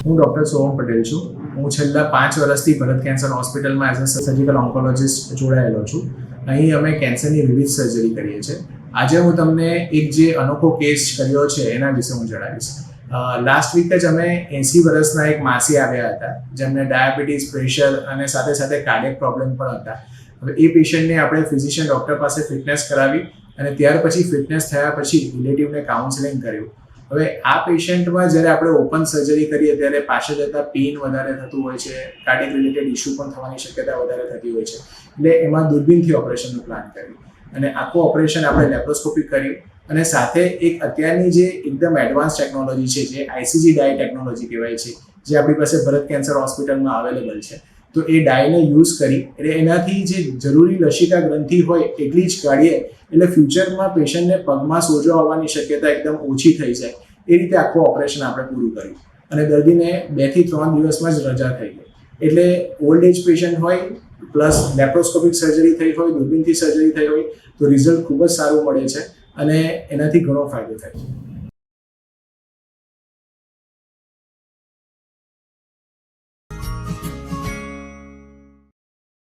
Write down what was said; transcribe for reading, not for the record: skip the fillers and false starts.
હું ડૉક્ટર સોહમ પટેલ છું. હું છેલ્લા 5 વર્ષથી ભરત કેન્સર હોસ્પિટલમાં એઝ અ સર્જિકલ ઓન્કોલોજિસ્ટ જોડાયેલો છું. અહીં અમે કેન્સરની વિવિધ સર્જરી કરીએ છીએ. આજે હું તમને એક જે અનોખો કેસ કર્યો છે એના વિશે હું જણાવીશ. લાસ્ટ વીક જ અમે 80 વર્ષના એક માસી આવ્યા હતા, જેમને ડાયાબિટીસ, પ્રેશર અને સાથે સાથે કાર્ડિયક પ્રોબ્લેમ પણ હતા. હવે એ પેશન્ટને આપણે ફિઝિશિયન ડૉક્ટર પાસે ફિટનેસ કરાવી અને ત્યાર પછી ફિટનેસ થયા પછી રિલેટિવને કાઉન્સેલિંગ કર્યું. હવે આ પેશન્ટમાં જ્યારે આપણે ઓપન સર્જરી કરીએ ત્યારે પાછળ જતાં પેઇન વધારે થતું હોય છે, કાર્ડિયક રિલેટેડ ઇસ્યુ પણ થવાની શક્યતા વધારે થતી હોય છે. એટલે એમાં દૂરબીનથી ઓપરેશનનું પ્લાન કર્યું અને આખું ઓપરેશન આપણે લેપ્રોસ્કોપિક કર્યું અને સાથે એક અત્યારની જે એકદમ એડવાન્સ ટેકનોલોજી છે, જે આઈસીજી ડાય ટેકનોલોજી કહેવાય છે, જે આપણી પાસે ભરત કેન્સર હોસ્પિટલમાં અવેલેબલ છે. તો એ ડાયને યુઝ કરી એટલે એનાથી જે જરૂરી લસિકા ગ્રંથિ હોય એટલી જ કાઢીએ એટલે ફ્યુચરમાં પેશન્ટને પગમાં સોજો આવવાની શક્યતા એકદમ ઓછી થઈ જાય. એ રીતે આખું ઓપરેશન આપણે પૂરું કર્યું અને દર્દીને 2 થી 3 દિવસમાં જ રજા થઈ ગઈ. એટલે ઓલ્ડ એજ પેશન્ટ હોય પ્લસ લેપ્રોસ્કોપિક સર્જરી થઈ હોય, દૂરબીનથી સર્જરી થઈ હોય તો રિઝલ્ટ ખૂબ જ સારું મળે છે અને એનાથી ઘણો ફાયદો થાય છે.